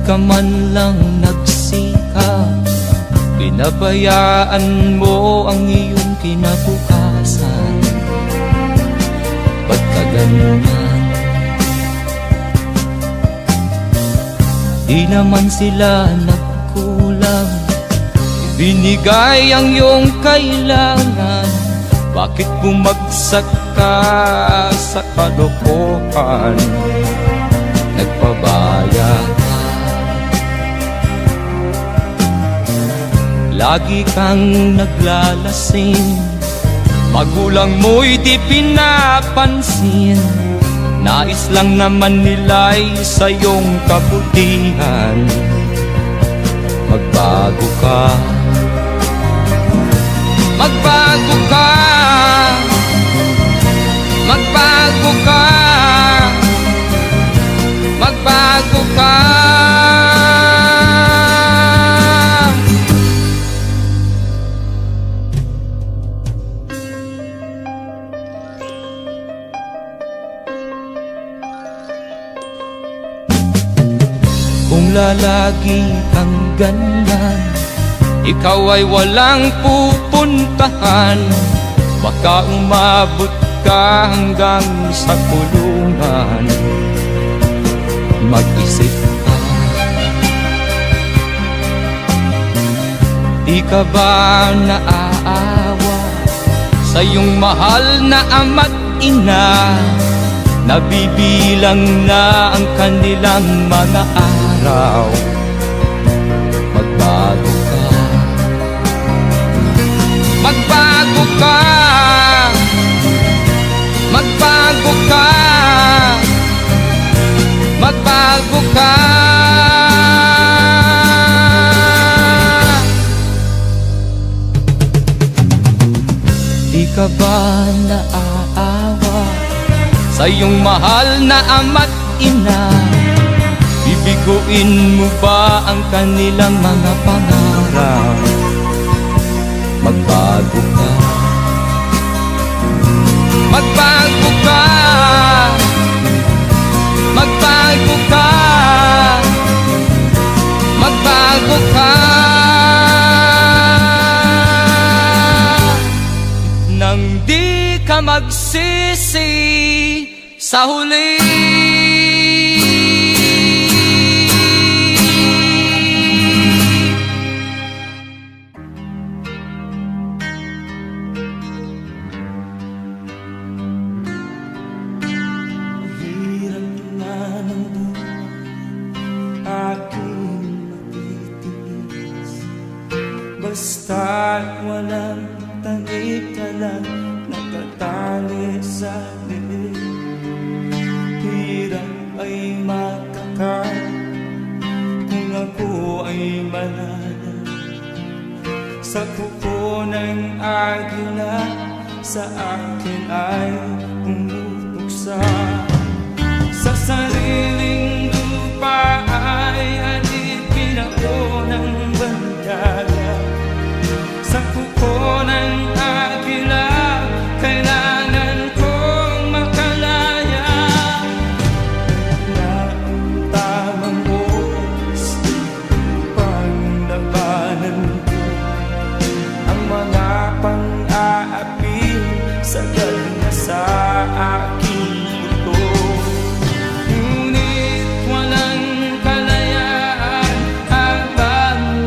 ka man lang nagsikap, pinabayaan mo ang iyong kinabukasan. Ba't ka ganyan? Di naman sila nagkulang, ibinigay ang iyong kailangan. Bakit bumagsak ka sa kalokohan? Nagpabaya ka, lagi kang naglalasing, magulang mo'y di pinapansin. Nais lang naman nila'y sa iyong kabutihan. Magbago ka, magbago ka, magbago ka, magbago ka. Kung lalagi kang ganyan, ikaw ay walang pupuntahan. Baka umabot ka hanggang sa kulungan. Mag-isip ka, di ka ba naaawa sa iyong mahal na ama't ina? Nabibilang na ang kanilang mga araw. Magbago ka, magbago ka, magbago ka, magbago ka. Di ka ba naaawa sa iyong mahal na ama't ina? Bibiguin mo ba ang kanilang mga pangarap? Magbago ka, magbago ka, magbago ka, magbago ka. Nang di ka magsisi sa huli. Basta't walang takip ka lang, nakatali sa liit. Hirap ay makakain kung ako ay manana. Sa kuko ng agila, sa akin ay pumupuksa. Sa sariling lupa ay alipin ako ng bandaga. Sa kuko ng agila, kailangan kong makalaya. Na ang tamang oras upang labanan ko ang mga pang-aapi sagad na sa aking ito. Ngunit walang kalayaan habang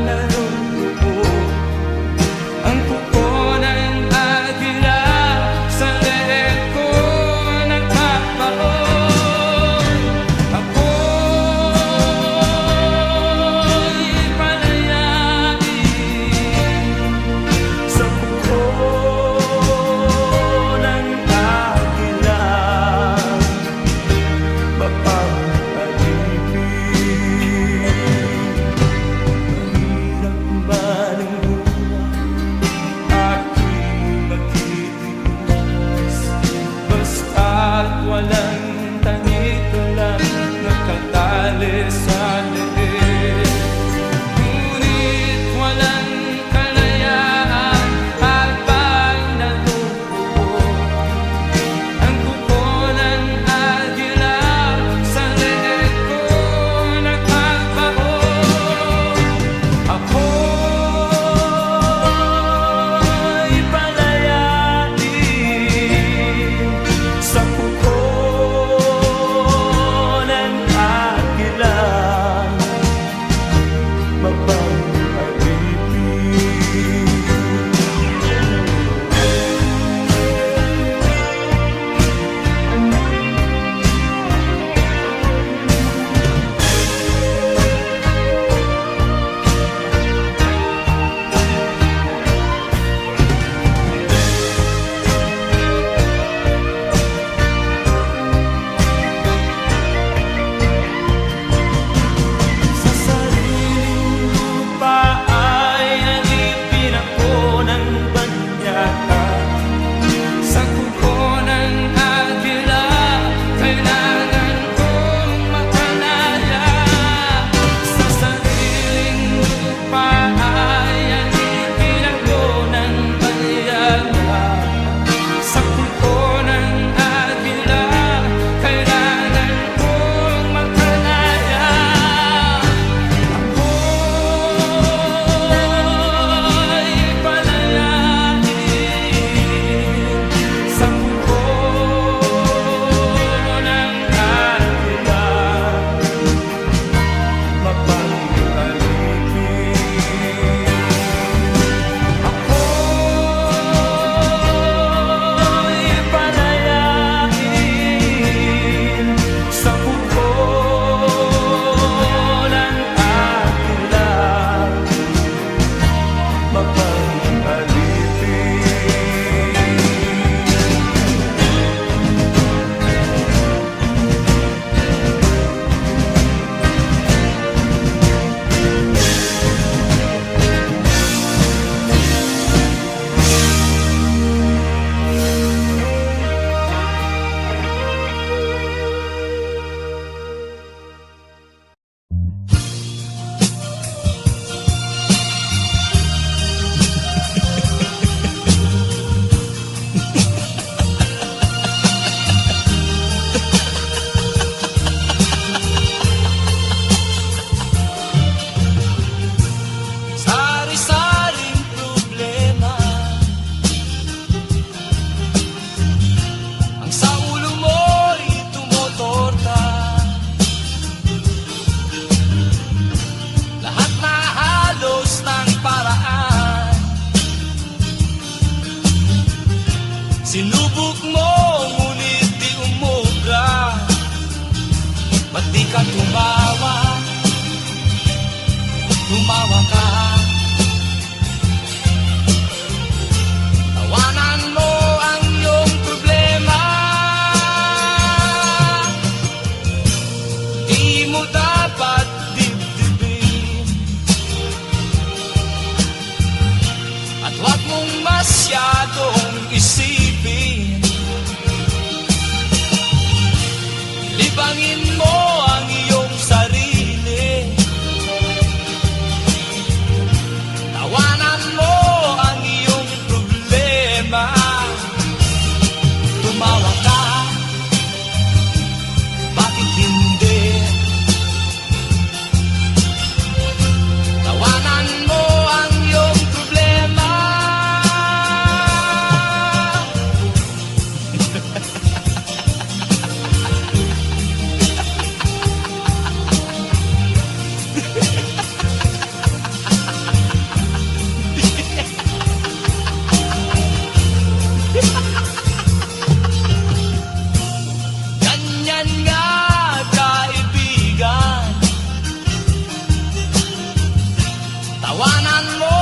Tawanan mo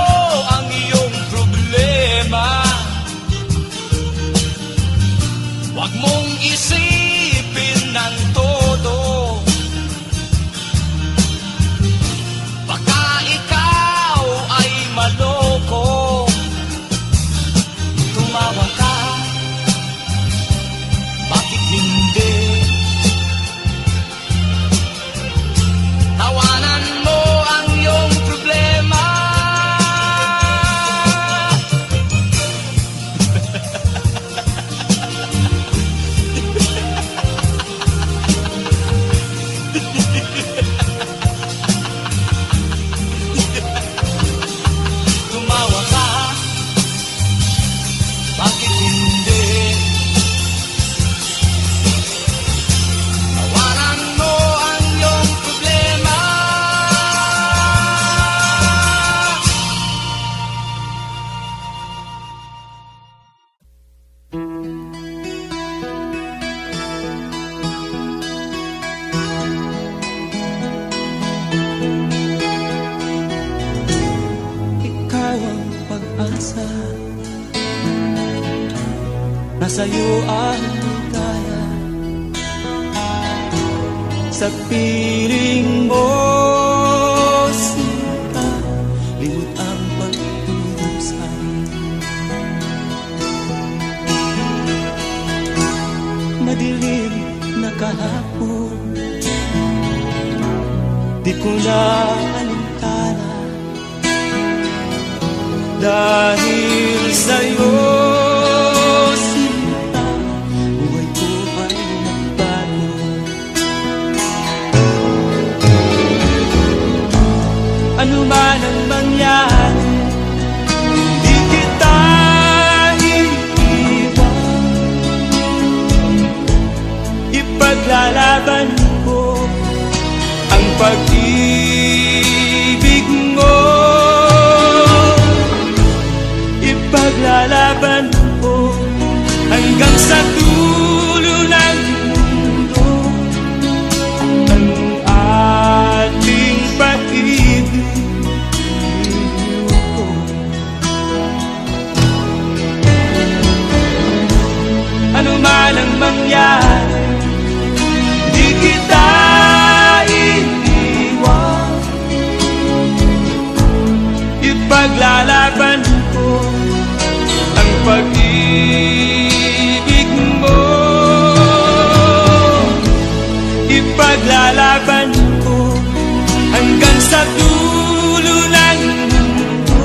ang iyong problema. Huwag mong isipin ng todo. Baka ikaw ay maloko. Tumawa ka, bakit hindi? Tawanan mo ang iyong problema. Tumawa ka, bakit hindi? Tawanan mo ang iyong problema. Ikaw ang pag-asa, nasa'yo ang ligaya. Sa piling mo, sinta, limot ang pagdurusa. Madilim na kahapon, di ko na alintana. Dahil sa'yo, sinta, buhay ko ay nagbago. Ano man ang mangyari, di kita iiwan. Ipaglalaban ko ang pag-ibig mo. Ipaglalaban ko hanggang sa dulo ng mundo ang ating pag-ibig ko. Ano man ang mangyari, di kita iiwan. Ipaglalaban ko ang pag-ibig mo. Ipaglalaban ko hanggang sa dulo ng mundo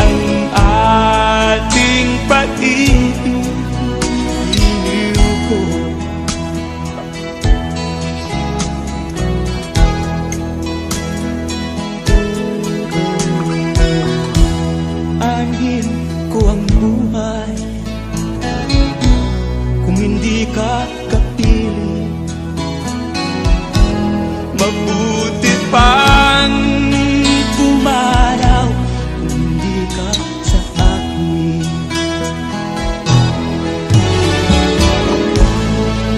ang ating pag-ibig ko. Anhin ko ang buhay kung hindi ka kapiling. Mabuti pang pumanaw kung hindi ka sa akin.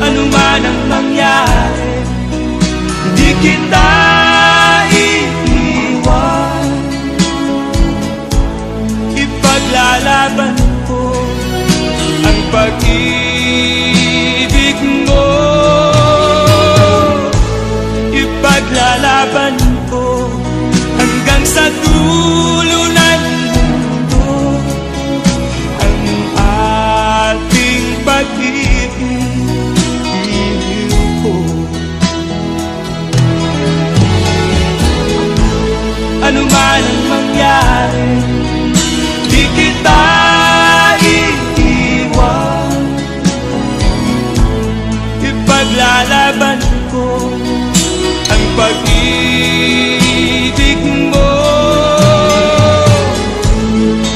Ano man ang mangyari, di kita iiwan. Ipaglalaban ko ang pag-ibig mo. Ipaglalaban ko hanggang sa dulo ng mundo ang ating pag-ibig ko. Ano man ang mangyari, di kita iiwan. Ipaglalaban ko ang pag-ibig mo.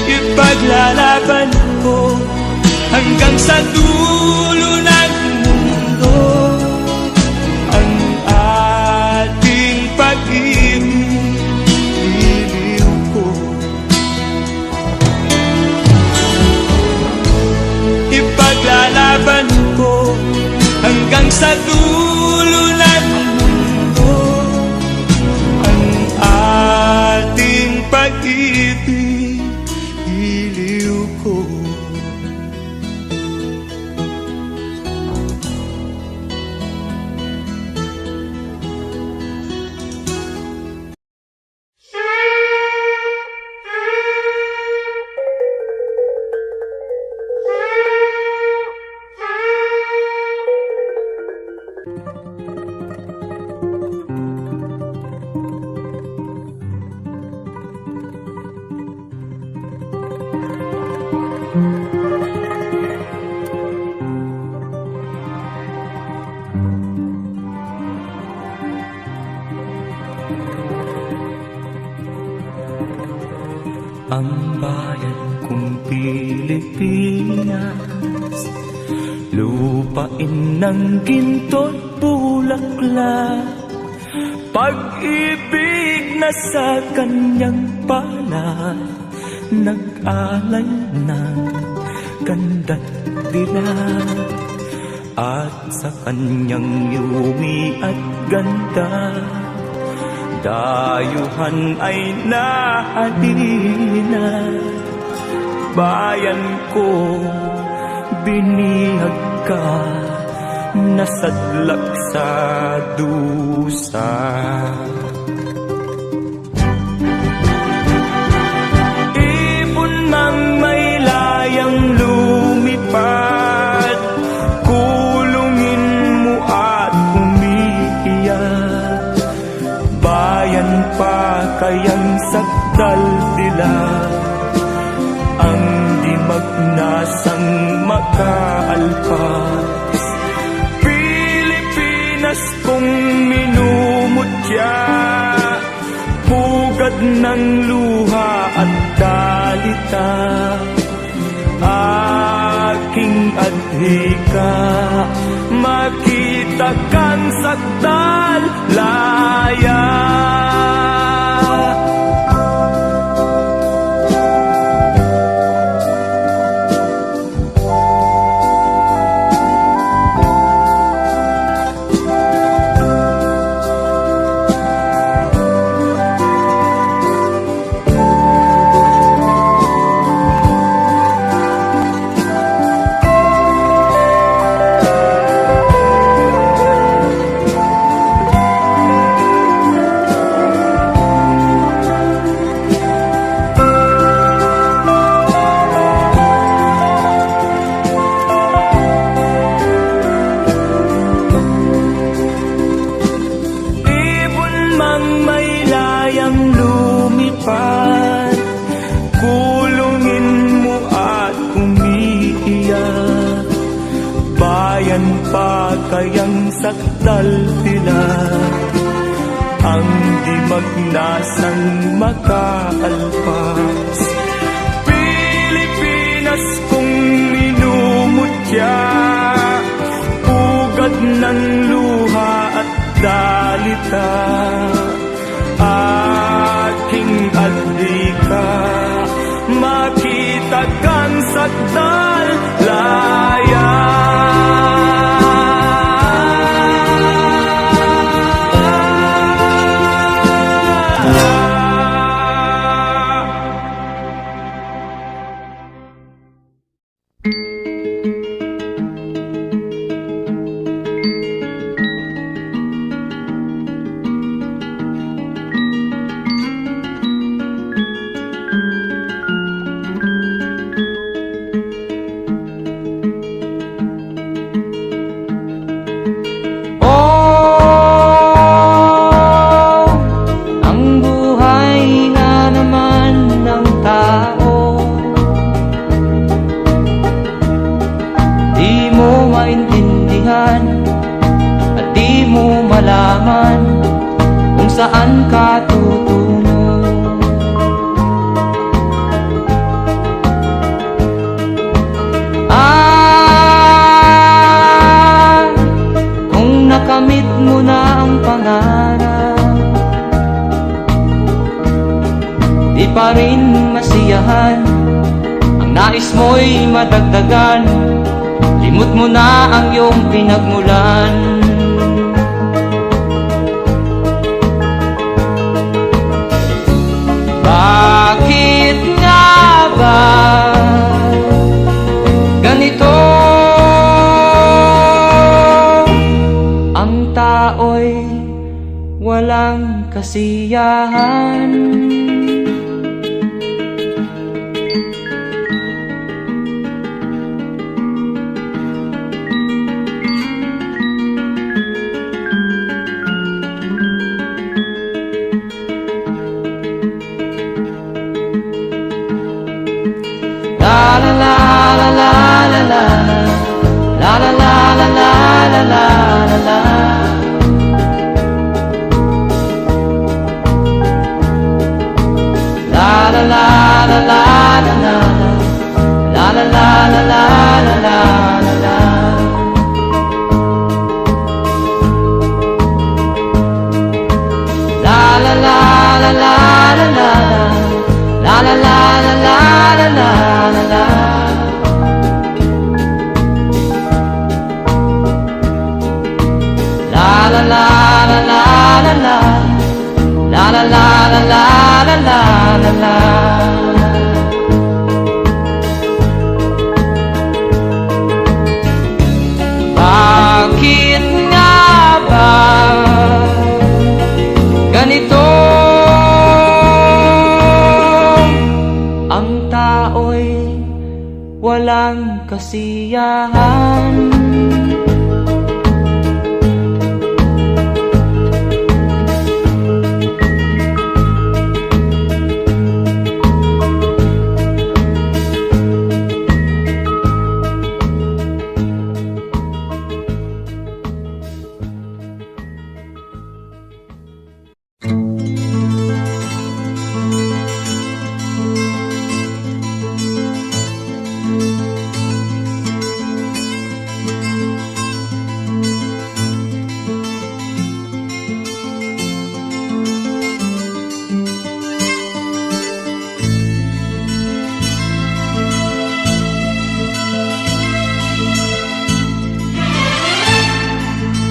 Ipaglalaban ko hanggang sa dulo ng mundo ang ating pag-ibig ko. Ipaglalaban ko hanggang sa dulo ng mundo ang ating ang bayan kong Pilipinas, lupain ng ginto't bulaklak, pag-ibig na sa kanyang palad, nag-alay ng ganda't dilag. At sa kanyang yumi at ganda, dayuhan ay nahalina. Bayan ko, binihag ka, nasadlak sa dusa. Ibon mang may layang lumipad, kulungin mo at umiiyak. Bayan pa kayang sakdal dilag, ang di magnasang makaalpas. Pilipinas kong minumutya, pugad ng luha at dalita, aking adhika, makita kang sakdal laya. Kulungin mo at umiiyak, bayan pa kayang sakdal dilag, ang di magnasang makaalpas. Pilipinas kong minumutya, pugad ng luha at dalita, aking adhika, makita kang sakdal laya. At di mo malaman kung saan ka tutungo. Kung nakamit mo na ang pangarap, di pa rin masiyahan, ang nais mo'y madagdagan. Limot mo na ang iyong pinagmulan. Bakit nga ba ganito? Ang tao'y walang kasiyahan. La la la la la la la la la la la la la la la. La la la la walang kasiyahan.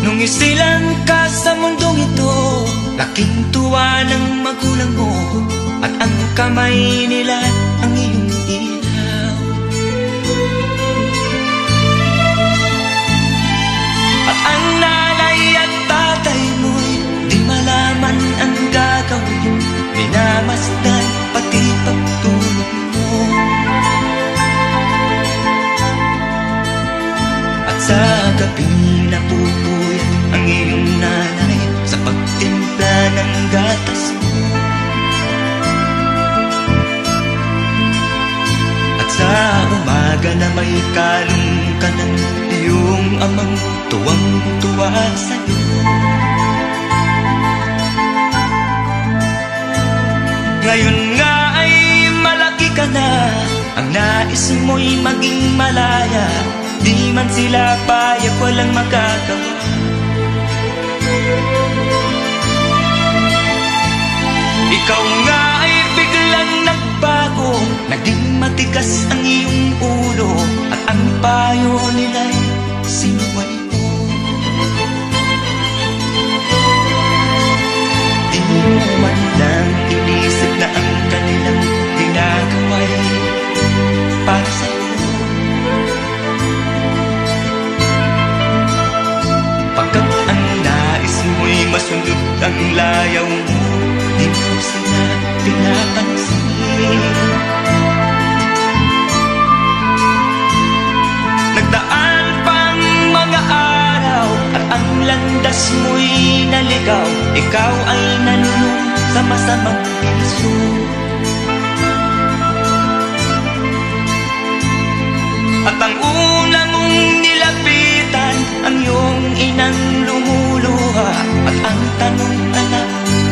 Nung isilang ka sa mundong ito, laking tuwa ng magulang mo, at ang kamay nila ang iyong ilaw. At ang nanay at tatay mo'y di malaman ang gagawin, minamasdan pati pagtulog mo. At sa gabi napupuyat ang iyong nanay sa pagtimpla ng gatas mo. At sa umaga na may kalong ka ng iyong amang tuwang-tuwa sa'yo. Ngayon nga ay malaki ka na, ang nais mo'y maging malaya. Di man sila payag, walang magagawa. Ikaw nga ay biglang nagbago, naging matigas ang iyong ulo, at ang payo nila'y sinuway mo. Di mo man lang inisip na ang kanilang ginagawa'y para sa'yo. Pagkat ang nais mo'y masunod ang layaw mo, di mo sila pinapansin. Nagdaan pang mga araw, at ang landas mo'y naligaw. Ikaw ay nanunong sa masamang piso. At ang una mong nilapitan, ang iyong inang lumuluha. At ang tanong, anak,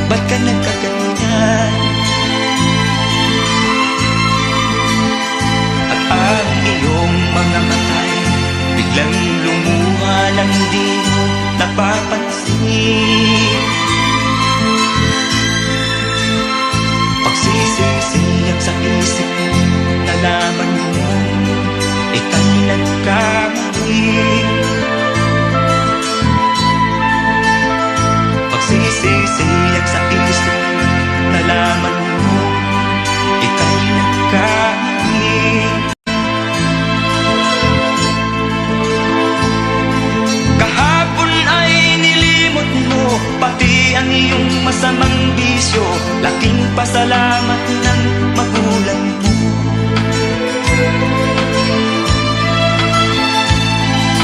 ba't ka nagkaganyan? At ang iyong mga matay biglang lumuha nang di mo napapansin. Pagsisisiyag sa isip mo, nalaman mo ika'y nagkamali. Pagsisisiyag sa isip mo, nalaman mo ika'y nagkamali. Kahapon ay nilimot mo pati ang iyong masamang bisyo. Laking pasalamat ng magulang mo.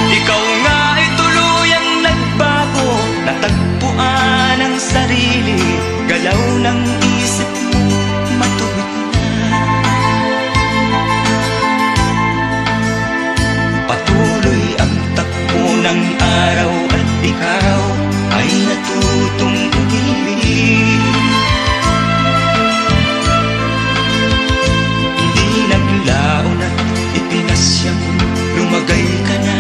Ikaw nga ay tuluyang nagbago, natagpuan ang sarili, galaw ng isip mo matuwid na. Patuloy ang takbo ng araw at ikaw ay natutong umibig. Hindi naglaon at ipinasya mo, lumagay ka na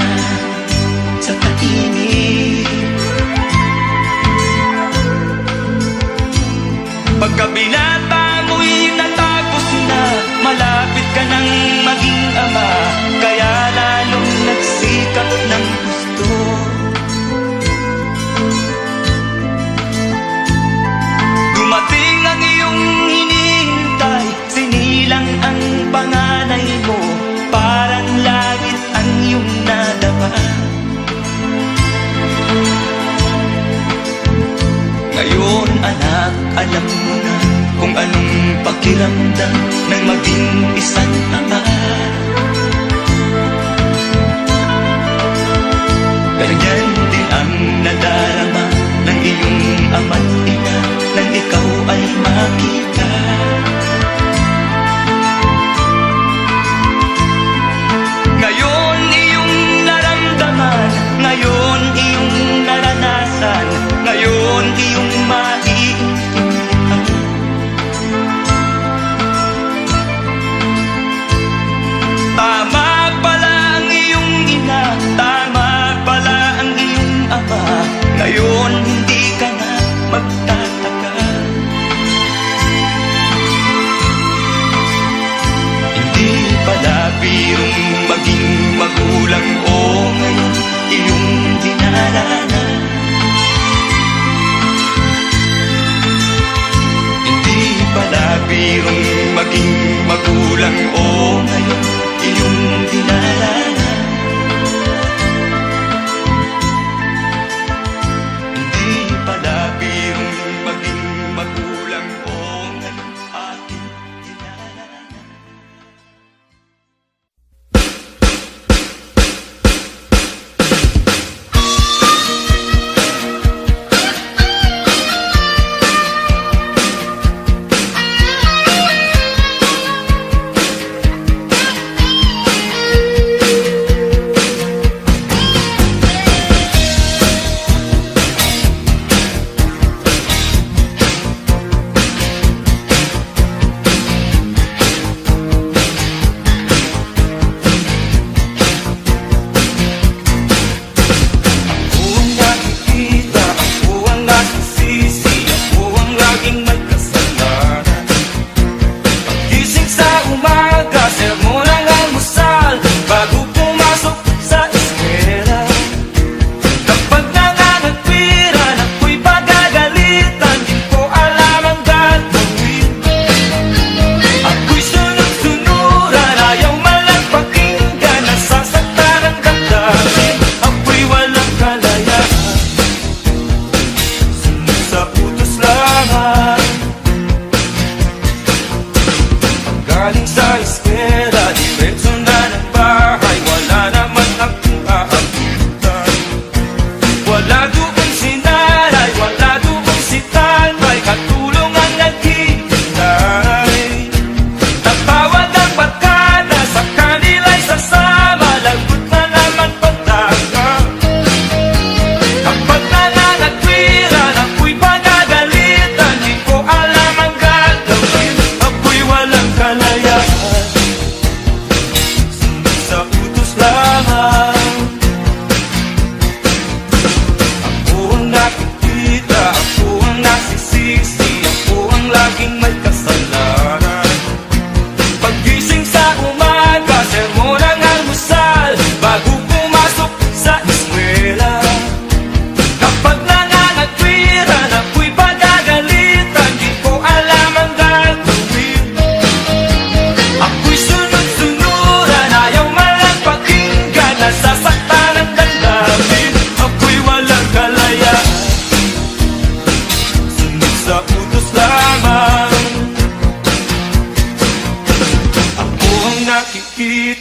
sa tahimik. Pagkabinata mo'y natapos na, malapit ka nang maging ama, kaya lalong nagsikap ng gusto. Dumating ang iyong hinihintay, sinilang ang panganay mo, parang langit ang iyong nadama. Ngayon anak, alam mo na kung anong pakiramdam ng maging isang ama. ama't ina nang ikaw ay makita. Ngayon iyong naramdaman, ngayon iyong naranasan, ngayon iyong maiintindihan. Tama pala ang iyong ina, tama pala ang iyong ama, ngayon hindi ka na magtataka. Hindi pala birong maging magulang o ngayon iyong dinaranan. Hindi pala birong maging magulang o ngayon iyong dinaranan. Hindi pala birong maging magulang o ngayon aking dinaranan.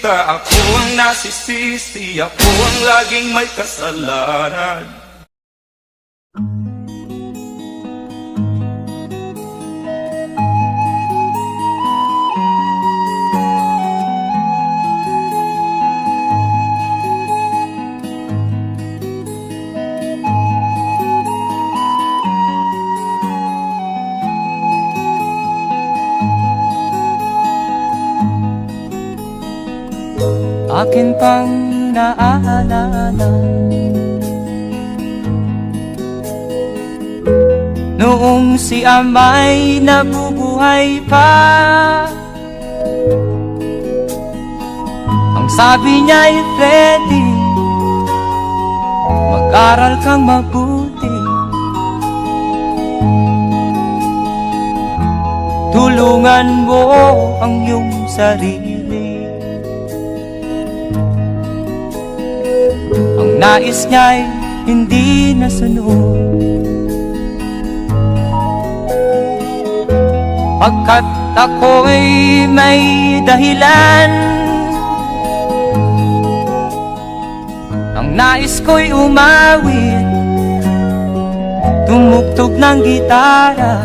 Ako ang nasisisi, ako ang laging may kasalanan. Akin pang naaalala noong si ama'y nabubuhay pa. Ang sabi niya'y Freddy, mag-aral kang mabuti, tulungan mo ang iyong sarili. Ang nais niya'y hindi nasunod, pagkat ako'y may dahilan. Ang nais ko'y umawit tumugtog ng gitara,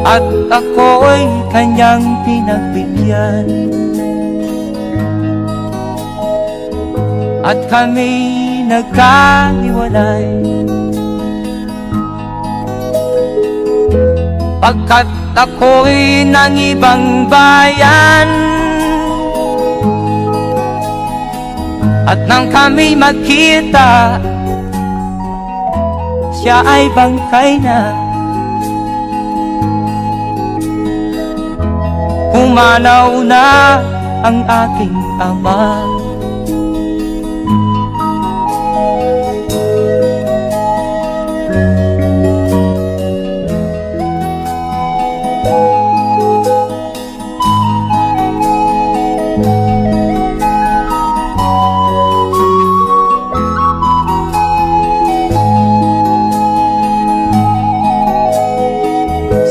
at ako'y kanyang pinagbigyan. At kami nagkahiwalay, pagkat ako'y ng ibang bayan. At nang kami magkita, siya ay bangkay na. Pumanaw na ang aking ama.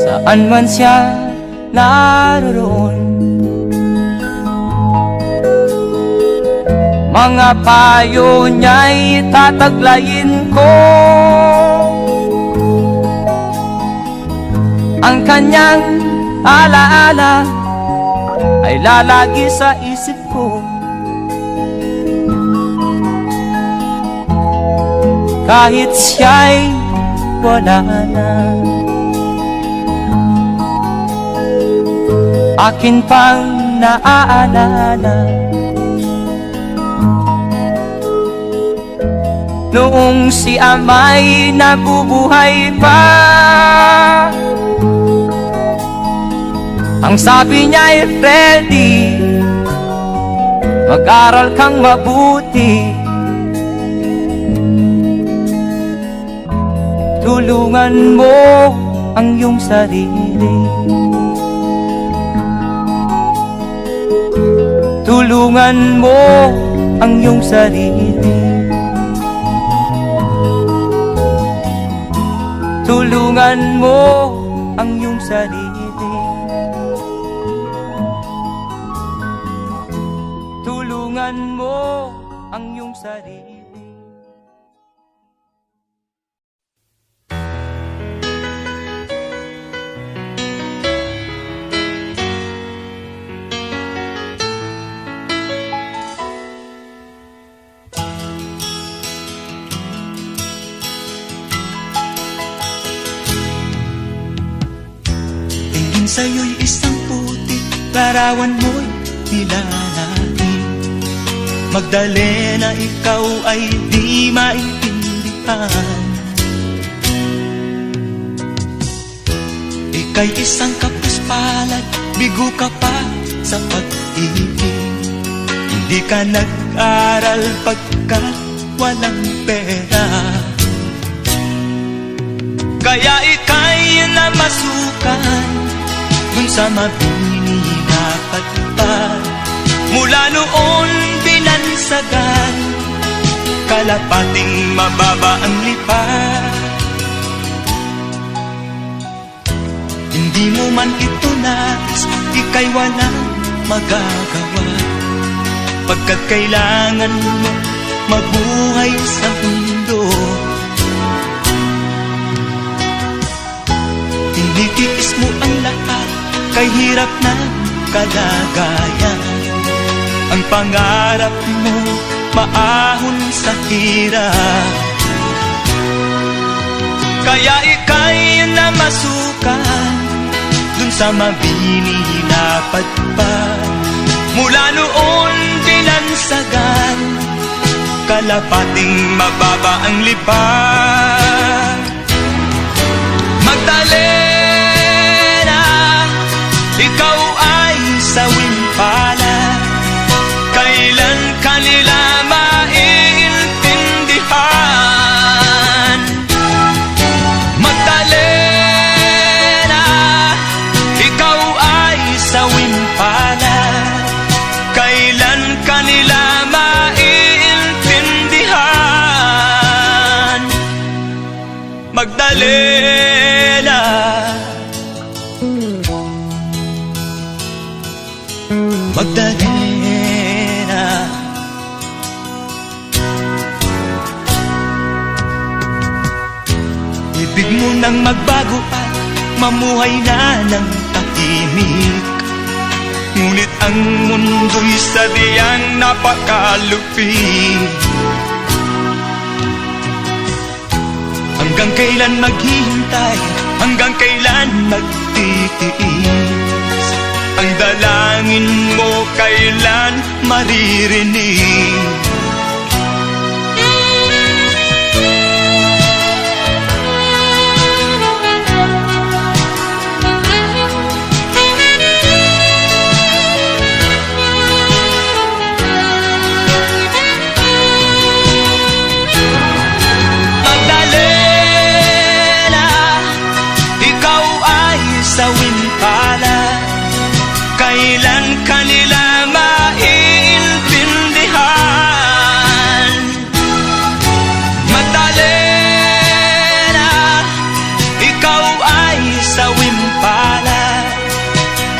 Saan man siya naroon, mga payo niya'y tataglayin ko. Ang kanyang alaala ay lalagi sa isip ko. Kahit siya'y wala na, akin pang naaalala noong si ama'y nabubuhay pa. Ang sabi niya'y, Freddy, mag-aral kang mabuti, tulungan mo ang iyong sarili, tulungan mo ang iyong sarili, tulungan mo ang iyong sarili, tulungan mo ang iyong sarili. Sa'yo'y isang putik, larawan mo'y nilalain. Magdalena, ikaw ay di maintindihan. Ika'y isang kapuspalad, bigo ka pa sa pag-ibig. Hindi ka nag-aral pagkat walang pera, kaya ika'y namasukan dun sa mabini na patpad. Mula noon binansagan, kalapating mababa ang lipad. Hindi mo man ito nais, ika'y walang magagawa, pagkat kailangan mo mabuhay sa mundo. Tinitiis mo ang lahat, kay hirap na kalagayan. Ang pangarap mo maahon sa hirap, kaya ika'y namasukan dun sa mabini na patpad. Mula noon binansagan, kalapating mababa ang lipad. Magdalena, ikaw ay sawing palad, kailan kanila maiintindihan. Magdalena, ikaw ay sawing palad, kailan kanila maiintindihan. mamuhay na ng tahimik. Ngunit ang mundo'y sadyang napakalupit. Hanggang kailan maghihintay, hanggang kailan magtitiis? Ang dalangin mo kailan maririnig? Sawin pala, kailan kanila maiintindihan? Magdalena, ikaw ay sawin pala,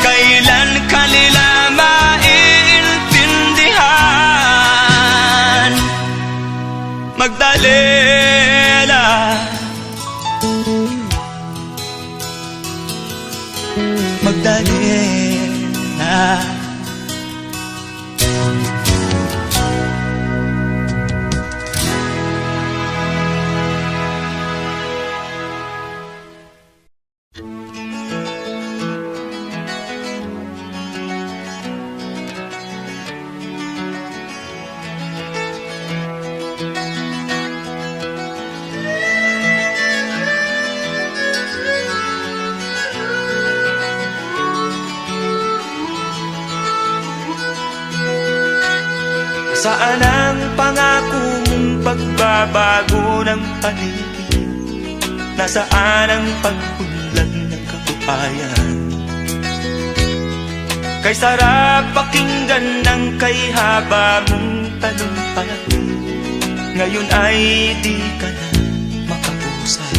kailan kanila maiintindihan? Magdalena, Magdalena. Saan ang pangako mong pagbabago ng paligid? Nasaan ang pag-unlad ng kabuhayan? Kay sarap pakinggan ng kay haba mong talumpati, ngayon ay di ka na makausap.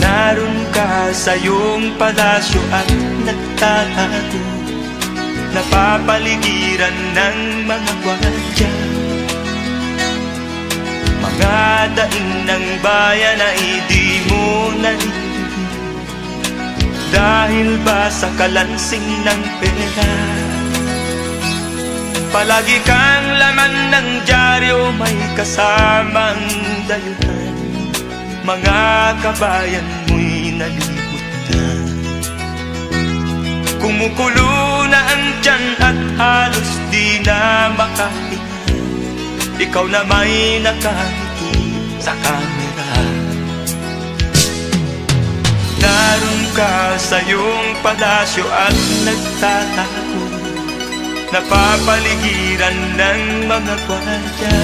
Naroon ka sa iyong palasyo at nagtatago, napapaligiran ng mga gwardiya. Mga daing ng bayan ay di mo narinig, dahil ba sa kalansing ng pera? Palagi kang laman ng dyaryo, may kasamang dayuhan. Mga kabayan mo'y nalibot na, kumukulo na ang tiyan at halos di na makahinga. Ikaw na may nakangiti sa kamera. Naroon ka sa iyong palasyo at nagtatago, napapaligiran ng mga gwardiya.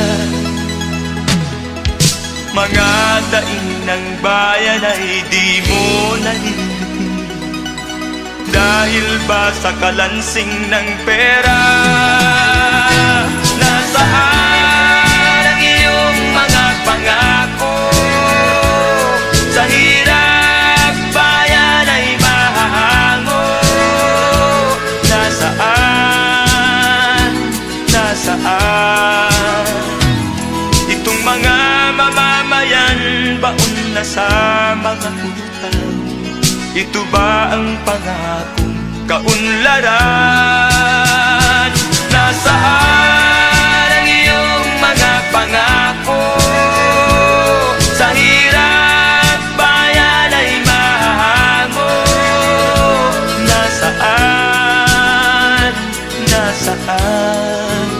Mga daing ng bayan ay di mo narinig, dahil ba sa kalansing ng pera? Nasaan ang iyong mga pangako? Sa hirap bayan ay mahahango. Nasaan, nasaan itong mga mamamayan, baon na sa mga utang? Ito ba ang pangakong kaunlaran? Nasaan ang iyong mga pangako? Sa hirap bayan ay mahango. Nasaan, nasaan?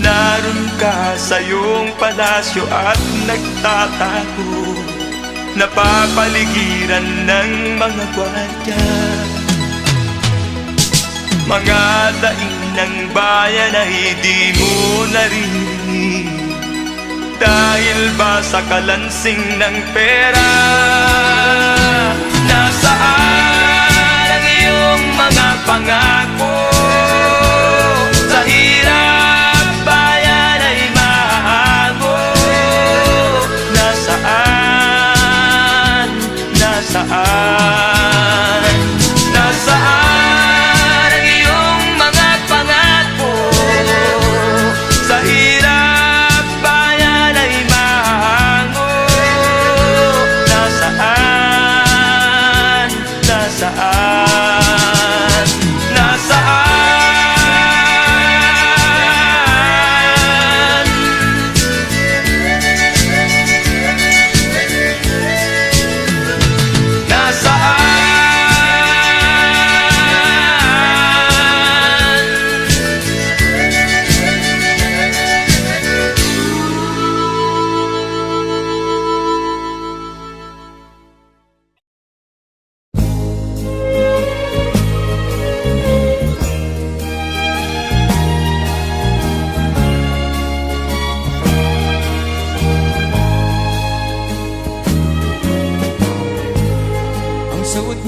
Naroon ka sa iyong palasyo at nagtatago, napapaligiran ng mga gwardiya. Mga daing ng bayan ay di mo narinig, dahil ba sa kalansing ng pera? Nasaan ang iyong mga pangako? Sa hirap bayan ay mahago. Nasaan, nasaan, nasaan ang iyong mga pangako? Sa hirap bayan ay mahango.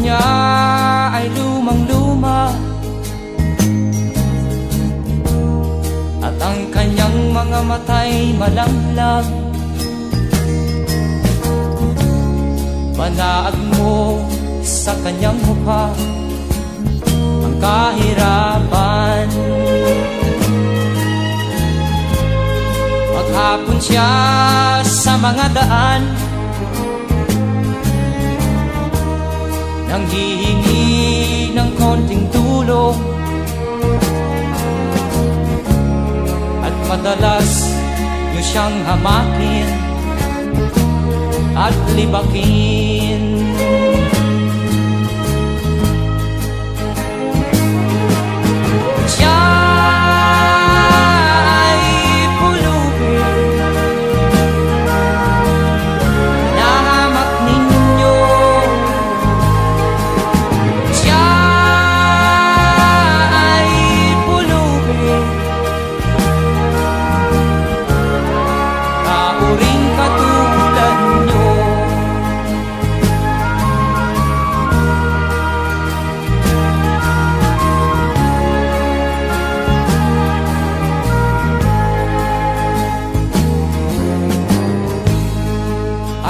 niya ay lumang-luma, at ang kanyang mga mata'y malamlam. Banaag mo sa kanyang mukha ang kahirapan. Maghapon siya sa mga daan, nanghihingi ng konting tulong, at madalas niyo siyang hamakin at libakin. Siya ay pulubin, nahamak ninyo. Siya ay pulubin, kauring katulad nyo.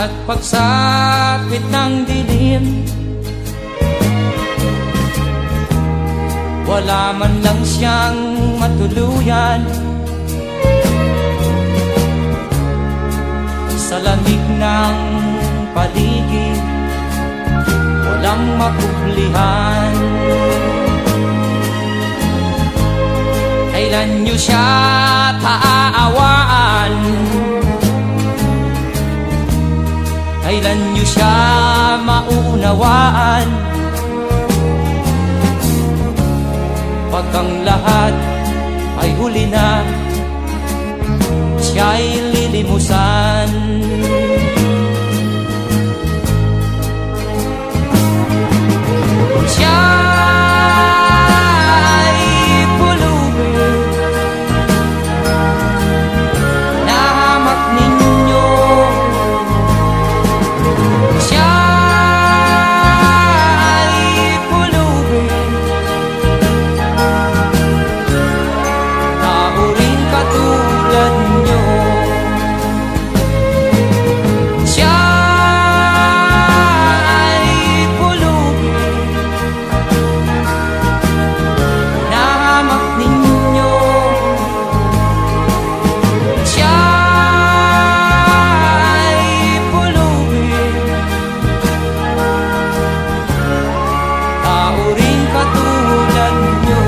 At pagsapit ng dilim, wala man lang siyang matuluyan. Sa lamig ng paligid, walang makublihan. Kailan niyo siya taaawaan? Kailan niyo siya maunawaan? Pag ang lahat ay huli na, siya'y lilimusan. Siya'y pulubin, nahamak ninyo. Siya'y pulubin, nauring katulad nyo. Siya'y pulubin, nahamak ninyo. Siya'y pulubin, kauring katulad nyo.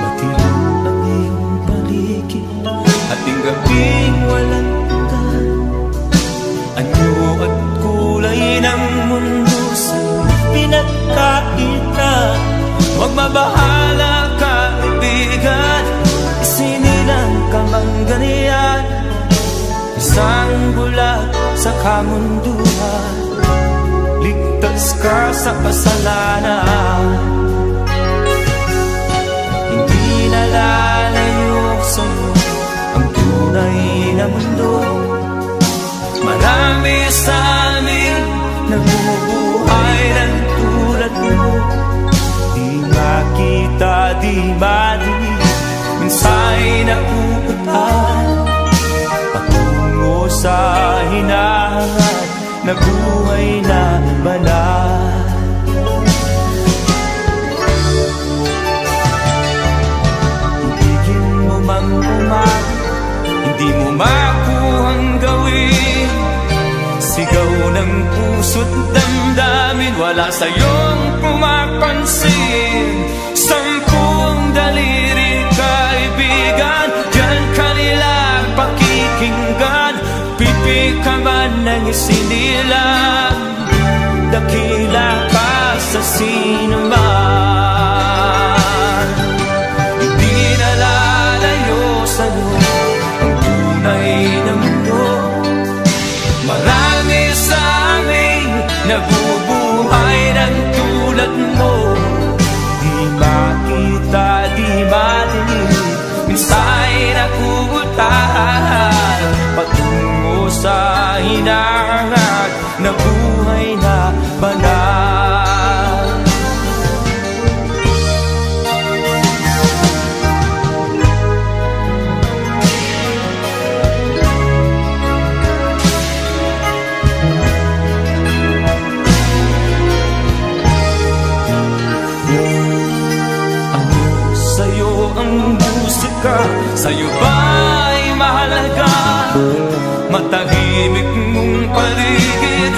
Matilim ang iyong paligid, ating gabing walang ka. Anyo at kulay ng mundo sa'yo pinagkaita. Huwag mabahala kaibigan, isinilang ka mang ganyan. Isang bulag sa kamunduhan, ligtas ka sa kasalanan. Hindi nalalayo sa'yo ang tunay na mundo. Marami sa amin nabubuhay ng tulad mo. Di makita, di madinig, minsa'y nauutan. Patungo sa hinahangat na buhay na banal. Ibigin mo mang umag, hindi mo makuhang gawin. Sigaw ng puso't damdamin, wala sa'yong pumapansin. Sampung daliri kaibigan, diyan kanila pakikinggan. Pipi ka man ng isinilang, dakila ka sa sinuman. Hindi nalalayo sa'yo ang tunay na mundo. Marami sa amin nabubuhay ng tulad mo. Di makita, di madinig, minsa'y nakuutahan patungo sa hinangat na buhay na banal. Ang musika sa'yo ba'y mahalaga? Matahimik mong paligid,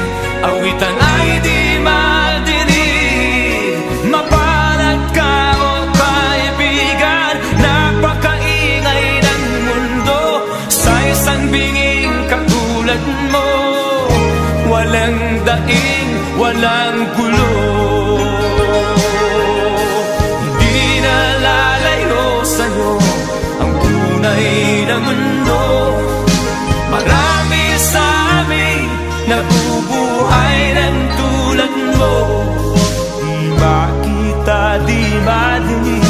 awitan ay di madinig. Mapalad ka o kaibigan, napakaingay ng mundo. Sa isang binging katulad mo, walang daing, walang gulo. Ang tunay na mundo. Marami sa amin nabubuhay ng tulad mo. Di makita, di madinig,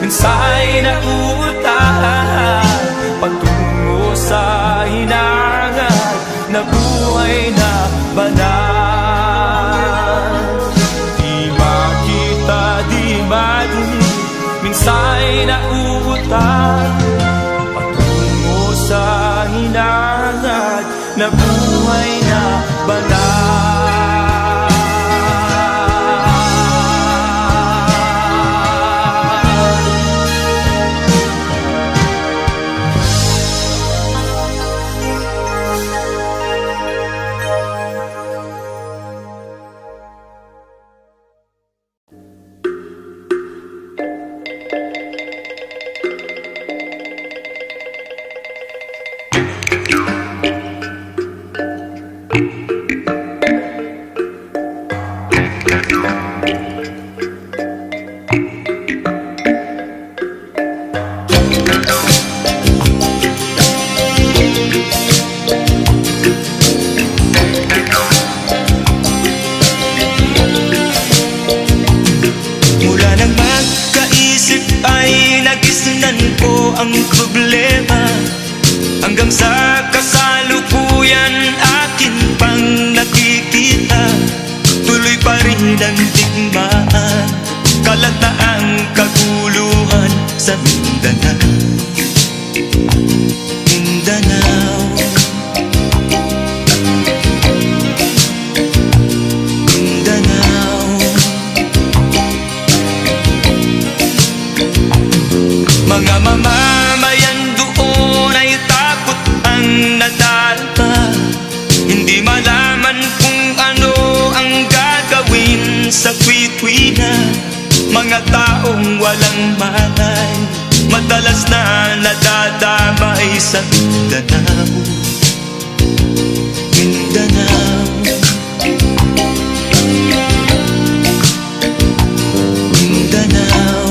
minsa'y nauutahan patungo sa hinangat na buhay na banal. Di makita, di madinig, minsa'y nauutan patungo sa hinangat na buhay na banal. Ang problema hanggang sa kasalukuyan akin pang nakikita. Tuloy pa rin ang digmaan, kalat na ang kaguluhan sa Mindanao. Mindanao, Mindanao. Mga mamamayan doon ay takot ang nadalpa. Hindi malaman kung ano ang gagawin sa tuwi-tuwi na. Mga taong walang malay, madalas na nadadamay sa Mindanao. Mindanao, Mindanao.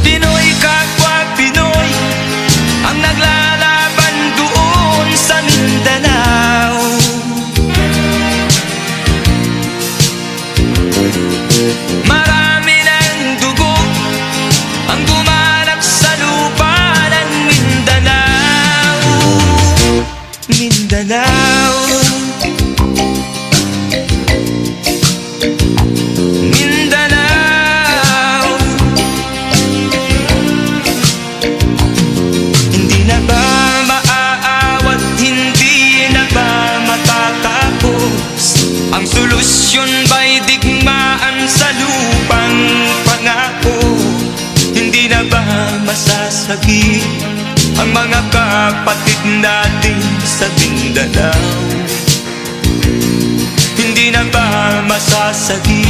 Pinoy kapwa Pinoy ang naglalaban doon sa Mindanao. Marami ng dugo ang dumalak sa lupa ng Mindanao. Mindanao, Mindanao. Hindi na ba maaawat, hindi na ba matatapos? Ang solusyon ba'y digmaan sa lupang pangako? Hindi na ba masasagi ang mga kapatid natin sa Mindanao. Hindi na ba masasagi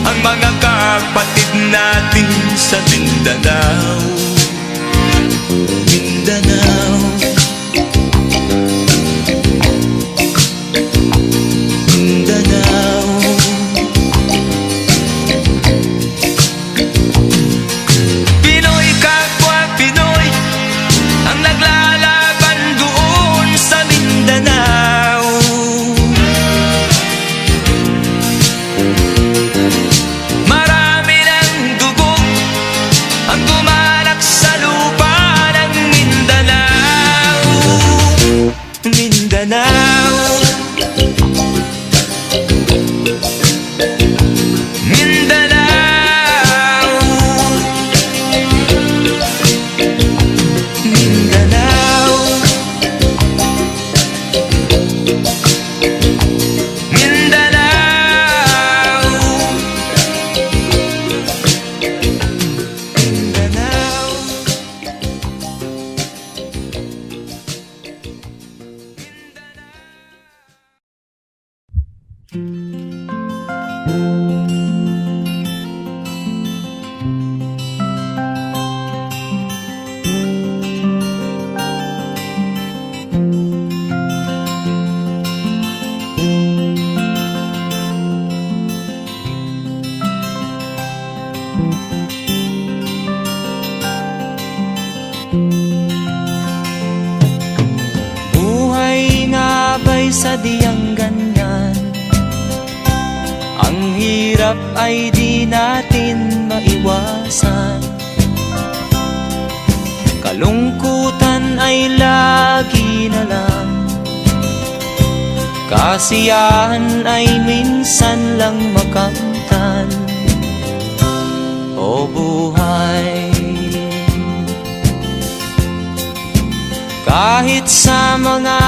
ang mga kapatid natin sa Mindanao? Mindanao, Mindanao. Pinoy kapwa Pinoy ang naglalaban doon sa Mindanao. Marami ng dugo ang tumalak sa lupa ng Mindanao. Mindanao, Mindanao, Mindanao, Mindanao, Mindanao. Buhay nga ba'y sadyang ganyan? Ang hirap ay di natin maiwasan. Kalungkutan ay lagi na lang, kasiyahan ay minsan lang makamtan. O buhay, kahit sa mga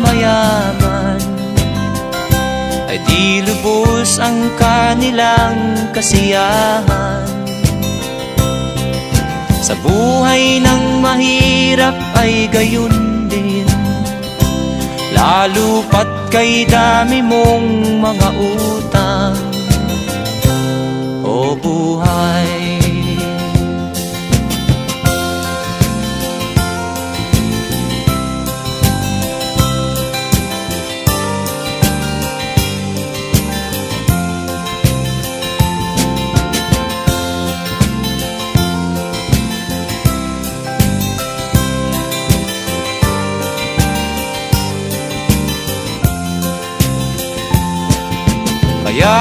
mayaman ay di lubos ang kanilang kasiyahan. Sa buhay ng mahirap ay gayon din, lalo pat kay dami mong mga utang. O buhay, kaya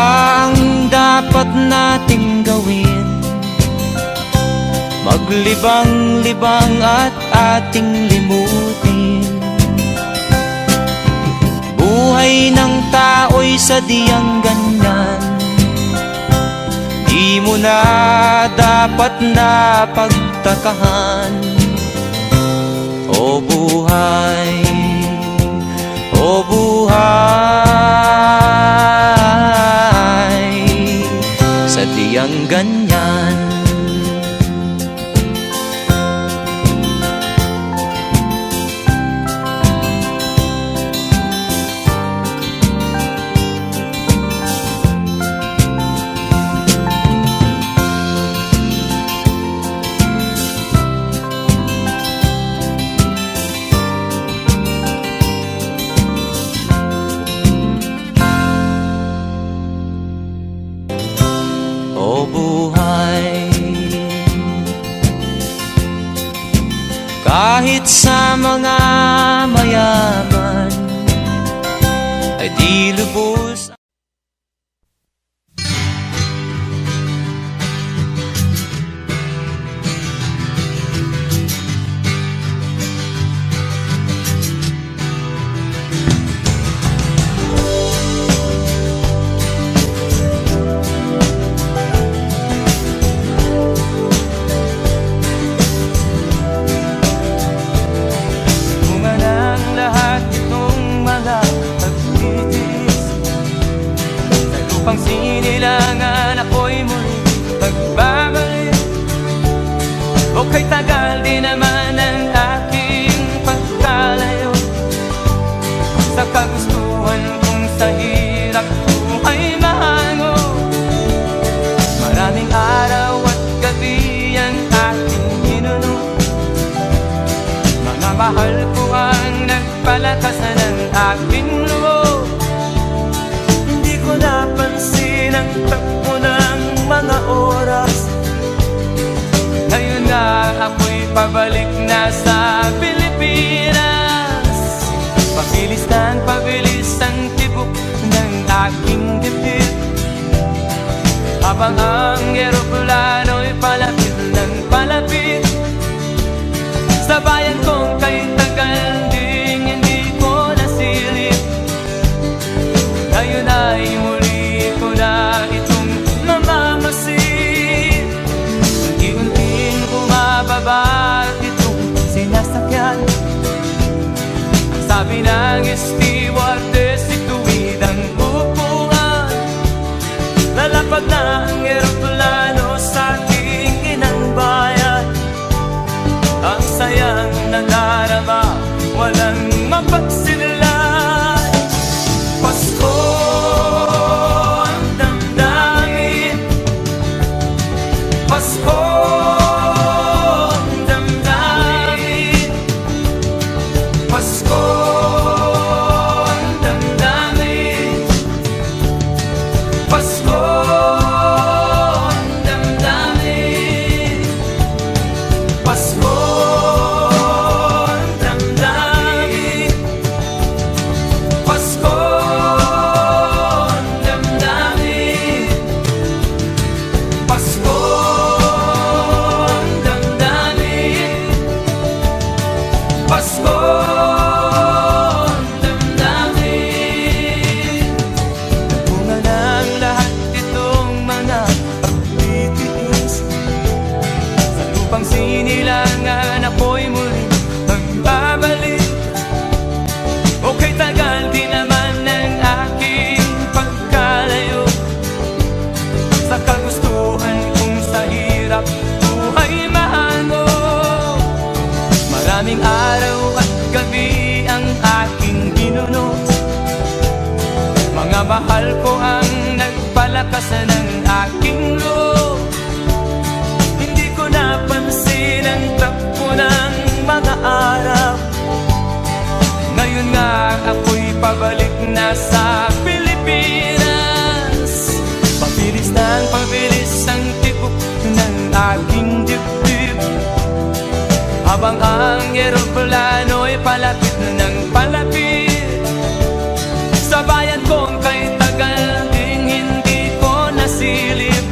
ang dapat nating gawin, maglibang-libang at ating limutin. Buhay ng tao'y sadyang ganyan, di mo na dapat na pagtakahan. O buhay, o buhay, sadyang ganyan. O buhay, kahit sa mga mayaman ay di lubos. Bunga ng lahat aking loob. Hindi ko napansin ang takbo ng mga oras. Ngayon na ako'y pabalik na sa Pilipinas. Pabilis ang tibok ng aking dibdib, habang ang eroplano'y palapit ng palapit sa bayan kong kay tagal ding hindi ko nasilip. Ngayon ay muli ko na itong mamamasid. Unti-unting bumababa itong sinasakyan. Sabi ng stewardess, ituwid ang upuan. Lalapag na ang eroplano sa aking inang bayan. Ang sayang nadarama, walang mapagsilan. Pasko ang damdamin, Pasko ang damdamin, Pasko ang damdamin, Pasko ang damdamin, Pasko ang damdamin, Pasko ang damdamin, Pasko ang damdamin, Pasko ang damdamin. Bunga ng lahat itong mga pagtitiis. Sa lupang sinilangan ako'y muli magbabalik. Okay, tagal din naman ng aking pagkalayo sa kagustuhan kong sa hirap buhay mahango. Maraming araw at gabi ang aking binuno. Mga mahal ko ang nagpalakas ng aking loob. Hindi ko napansin ang takbo ng mga araw. Ngayon nga ako'y pabalik na sa Pilipinas. Pabilis ang tibok ng aking dibdib, habang ang eroplano'y palapit ng palapit sa bayan kong kay tagal ding hindi ko nasilip.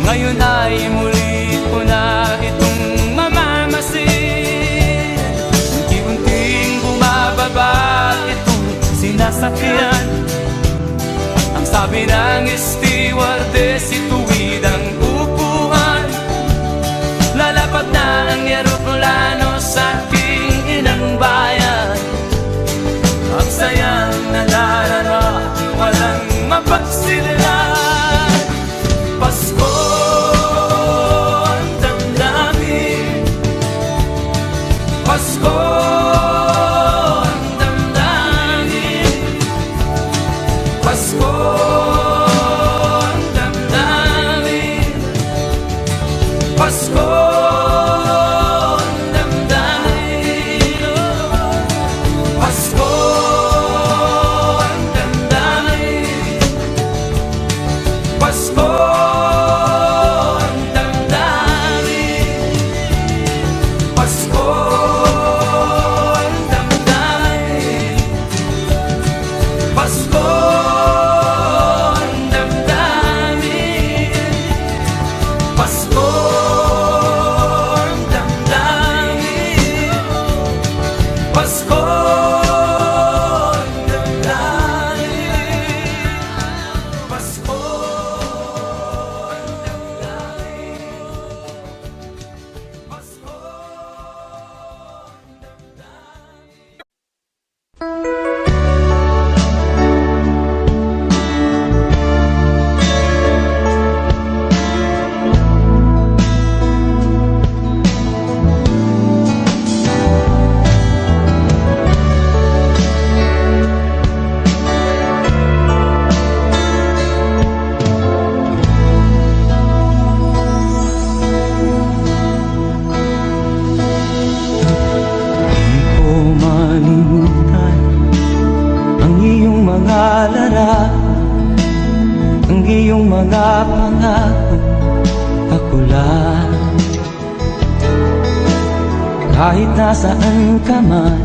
Ngayon ay muli ko na itong mamamasid. Unti-unting bumababa itong sinasakyan. Ang sabi ng stewardess, ituwid ang upuan. Lalapag na ang eroplano sa aking inang bayan. Ang sayang nadarama, walang mapagsilan. Pasko ang damdamin, Pasko ang damdamin, Pasko ang damdamin, Pasko ang damdamin, Pasko ang damdamin, Pasko ang damdamin, Pasko ang damdamin, Pasko ang damdamin, Pasko ko lang. Kahit nasaan ka man,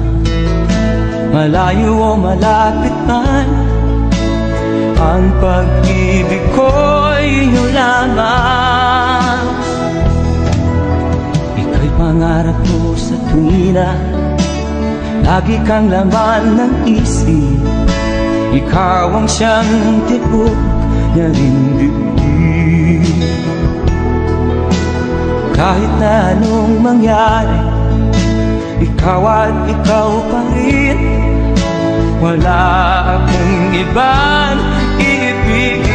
malayo o malapit man, ang pag-ibig ko'y iyong lamang. Ika'y pangarap ko sa tuwina, lagi kang laman ng isip. Ikaw ang siyang tibok niya rin dibdib. Kahit na anong mangyari, ikaw at ikaw pa rin. Wala akong ibang iibigin.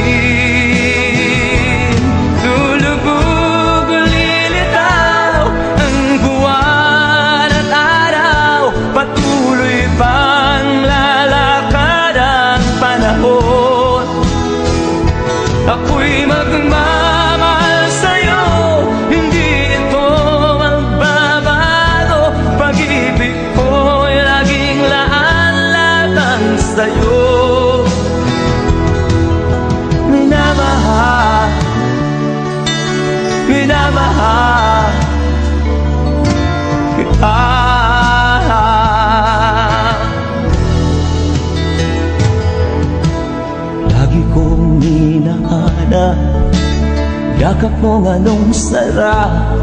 Lulubog o lilitaw ang buwan at araw, patuloy pang lalakad ang panahon. Ako'y magmamahal sa'yo, hindi ito magbabago. Pag-ibig ko'y laging laan-latang sa'yo. Minamahal, minamahal kita. Lagi kong hinahanap yakap mong anong sarap,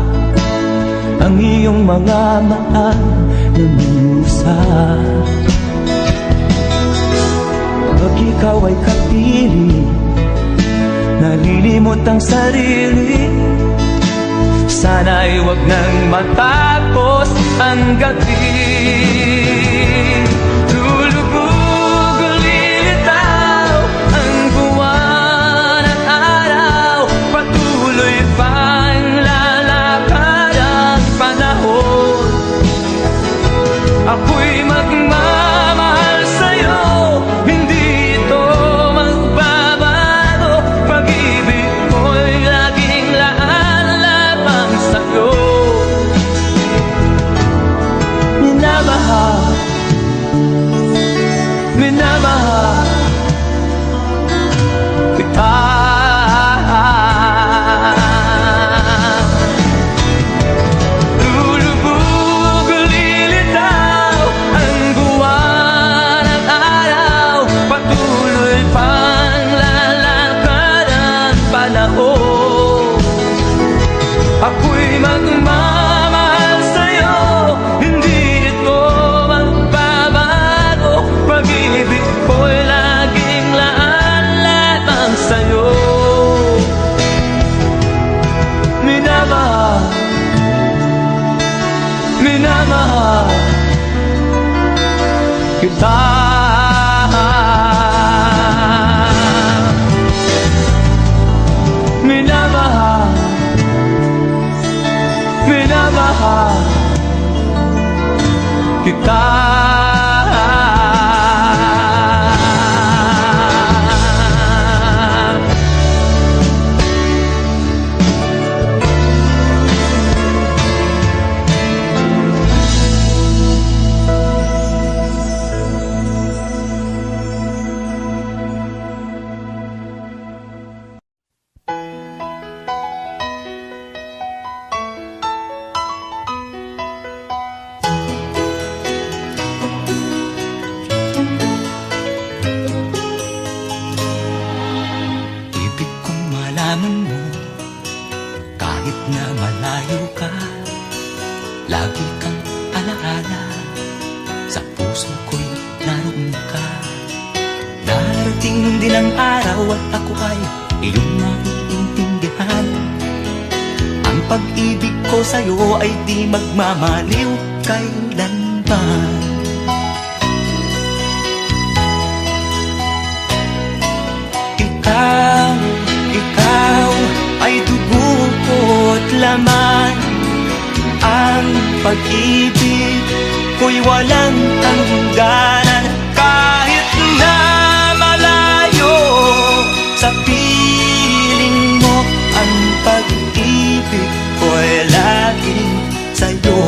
ang iyong mga mahal na musa. Pag ikaw ay kapiling, nalilimot ang sarili. Sana'y wag nang matapos ang gabi. Lulubog o lilitaw ang buwan at araw, patuloy pang lalakad ang panahon. Ako'y magmamahal sa'yo, hindi ito magbabago. Pag-ibig ko'y laging laan-lamang sa'yo. Minamahal, minamahal kita. Lulubog o lilitaw ang buwan at araw, patuloy pang lalakad ang panahon. Ako'y magmamahal sa'yo, hindi ito magbabago. Pag-ibig ko'y laging laan-lamang sa'yo. Minamahal, minamahal kita. Minamahal, minamahal kita. Ibig kong malaman mo, kahit na malayo ka, lagi kang alaala. Sa puso ko'y naroon ka. Darating din ang araw at ako ay iyong maiintindihan. Ang pag-ibig ko sa'yo ay di magmamaliw kailanman. Ikaw ay dugo ko't laman. Ang pag-ibig ko'y walang hangganan. Kahit na malayo sa piling mo, ang pag-ibig ko'y laging sa'yo.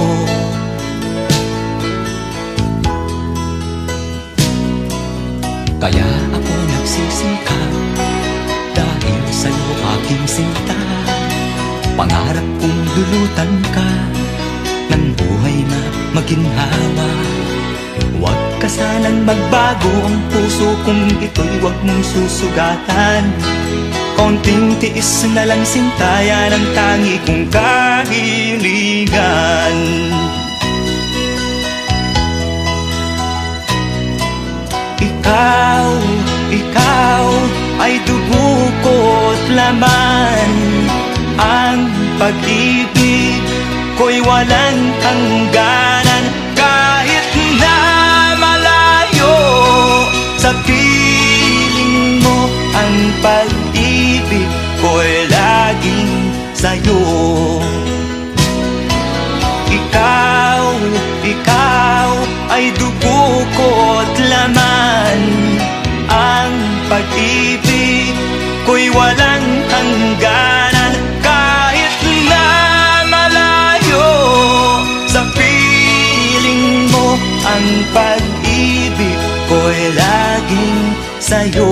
Kaya ako nagsisikap dahil sa'yo aking sinta. Pangarap kong dulutan ka ng buhay na maginhawa. Huwag ka sanang magbago, ang puso kong ito'y huwag mong susugatan. Konting tiis na lang sinta, yan ang tangi kong kahilingan. Ikaw ay dugo ko't laman. Ang pag-ibig ko'y walang hangganan. Kahit na malayo sa piling mo, ang pag-ibig ko'y laging sa'yo. Ikaw ay dugo ko't laman. Ang pag-ibig ko'y walang hangganan. Kahit na malayo sa piling mo, ang pag-ibig ko'y laging sa'yo.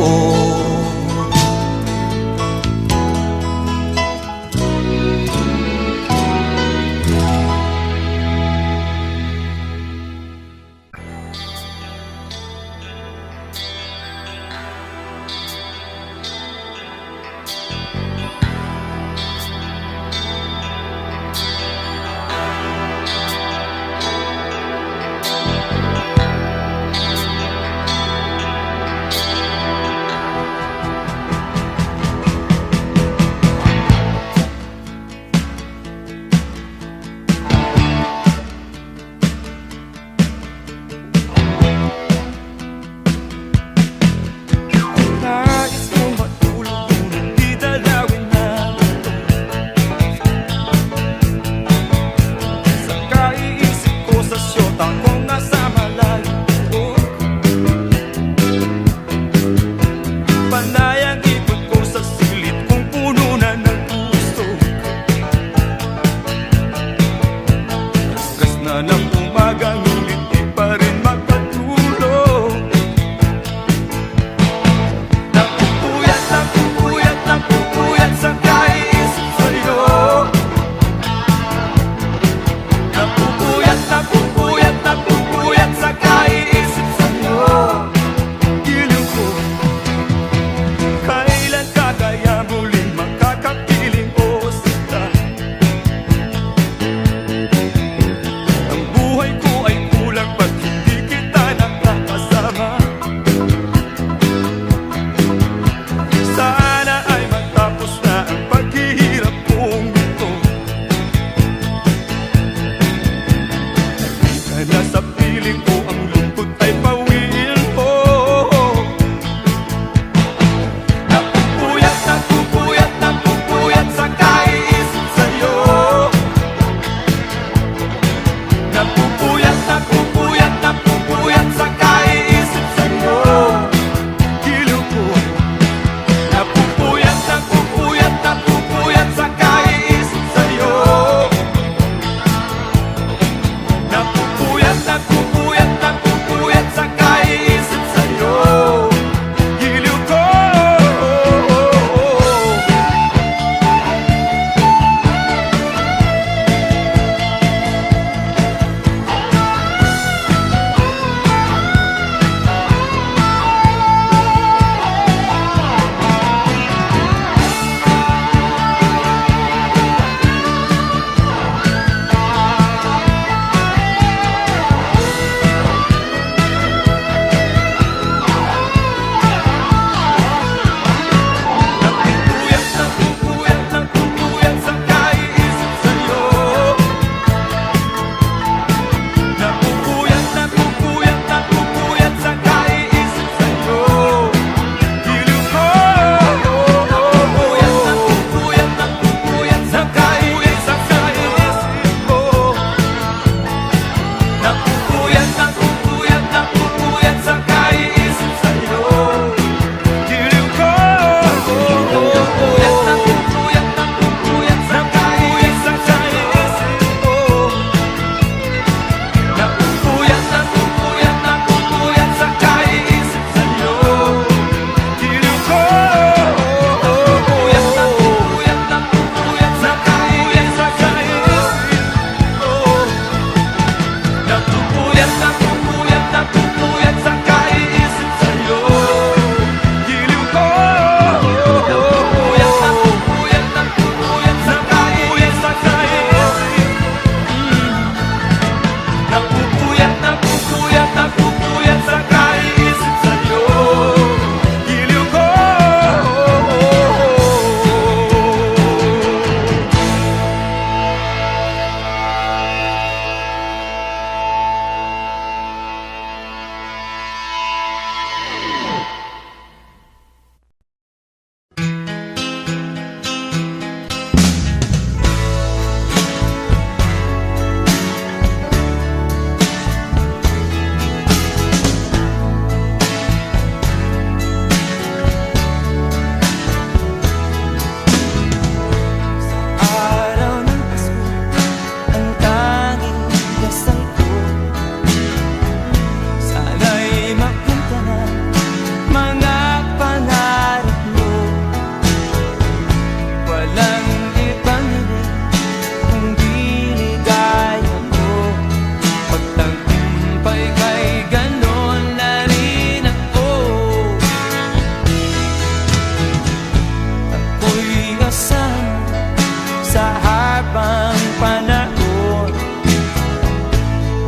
habang panahon.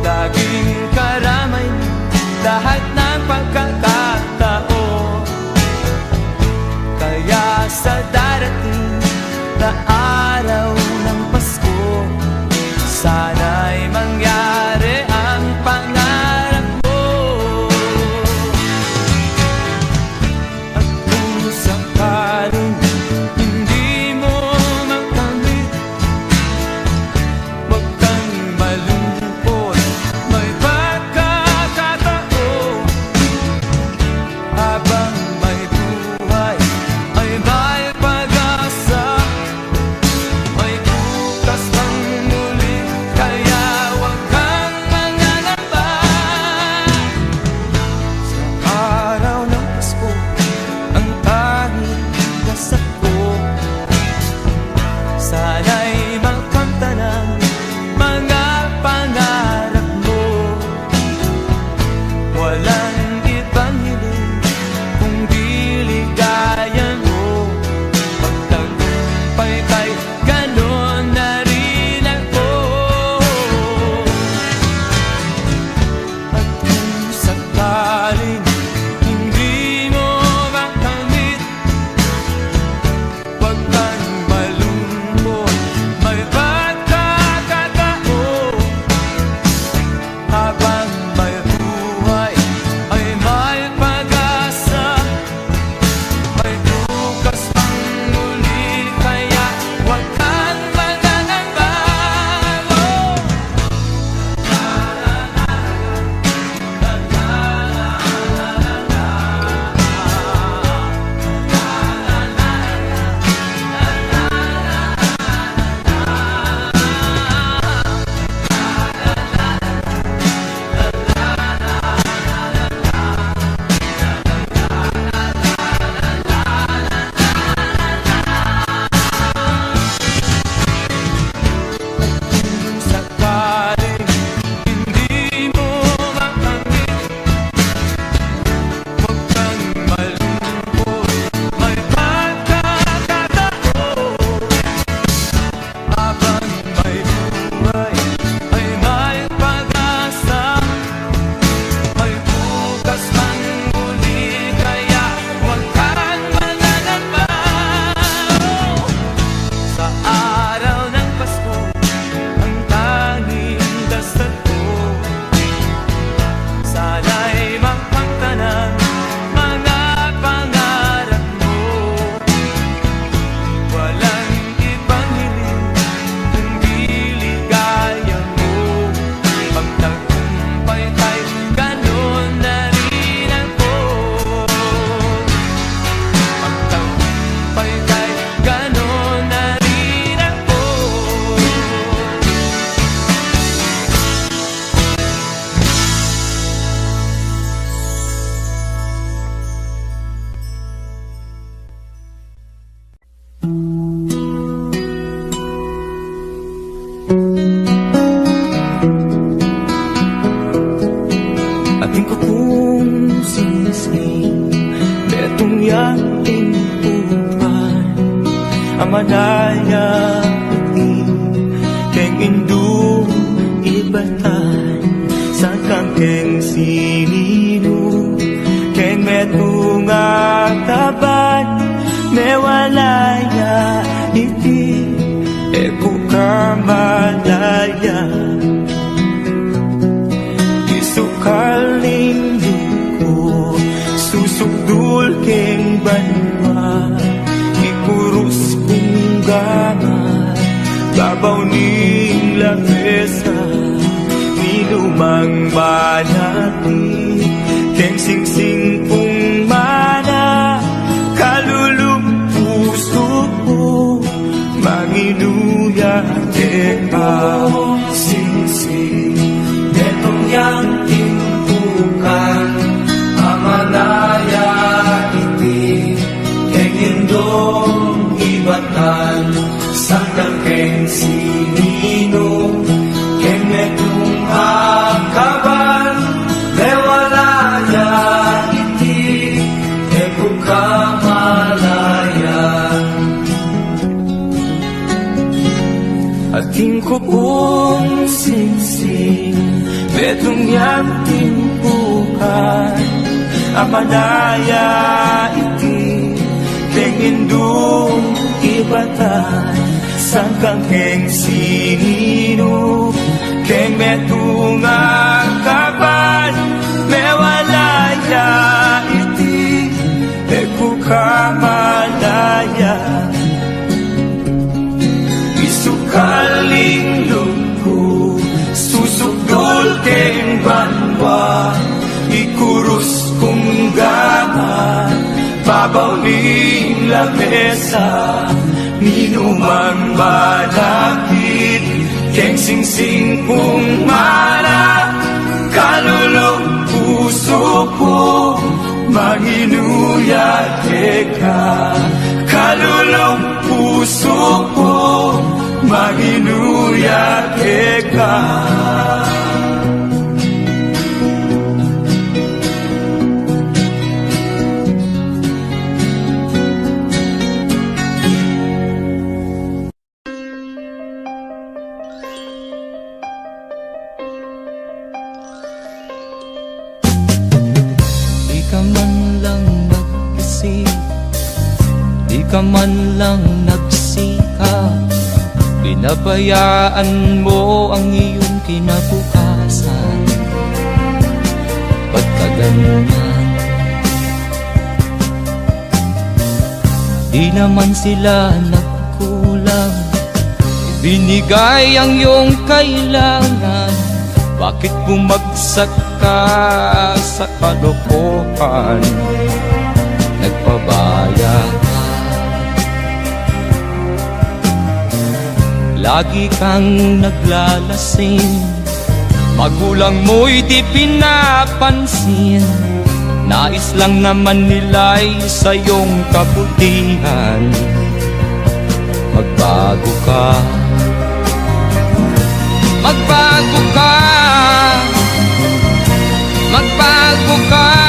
Laging karamay lahat ng pagkakataon. Kaya sa darating na araw ng Pasko, sana'y mangyari ang pangarap mo. At kung sakaling hindi mo makamit, huwag kang malungkot, may pagkakataon. Habang may buhay ay may pag-asa, may bukas pang muli, kaya huwag kang mangangamba. Sa araw ng Pasko, ang tanging dasal ko, sana'y makamta ng mga pangarap mo. Walang ibang hiling kung di ligaya mo. Pagtagumpay kay ganon na rin ako. At kung sakaling hindi mo makamit, huwag kang malungkot, may pagkakataon. Habang may buhay ay may pag-asa, may bukas pang muli, kaya huwag kang mangangamba. Kung sakaling hindi mo makamit, huwag kang malungkot, may pagkakataon. Habang may buhay ay may pag-asa, may bukas pang muli, kaya huwag kang mangangamba. Sa araw ng Pasko, ang tanging dasal ko, sana'y makamta ng mga pangarap mo. Walang ibang hiling kung di ligaya mo. Pagtagumpay kay ganon na rin ako. Pagtagumpay kay ganon na rin ako. Ating ko kung sinising betong yating upan, amanaya iti keng indung ibatan sa kang sinino keng metong ataban mewalaya iti eko kamalaya. Isukaling duko, susukdul keng banwa, ikurus kong gama, babaw ning lamesa, nilumang manati, keng singsing kong mana, kalulong puso ko, manginuya eka. Singsing betong yang timpukan, amanaya iti keng indong ibatan, sangkang keng sinino keng metong akaban, lewalaya iti eko kamalaya. Ating ko pong singsing Betong yang timpukan Amanaya iti Keng indung ibatan Sangkang keng sinino Keng metungang kaban Mewalaya iti Eku kamalaya Isukaling lungku Susukdul keng banwa Ikurus kong gama Babaw ning lamesa Minumang malakit Keng singsing kong mana Kalulong puso ko Manginuyat ka Kalulong puso ko Manginuyat ka Di ka man lang nag-isip, di ka man lang nagsikap, pinabayaan mo ang iyong kinabukasan. Ba't ka ganyan? Di naman sila nagkulang, binigay ang iyong kailangan. Bakit bumagsak ka sa kalokohan? Nagpabaya ka, lagi kang naglalasing, magulang mo'y di pinapansin. Nais lang naman nila'y sa iyong kabutihan. Magbago ka, magbago ka, magbago ka.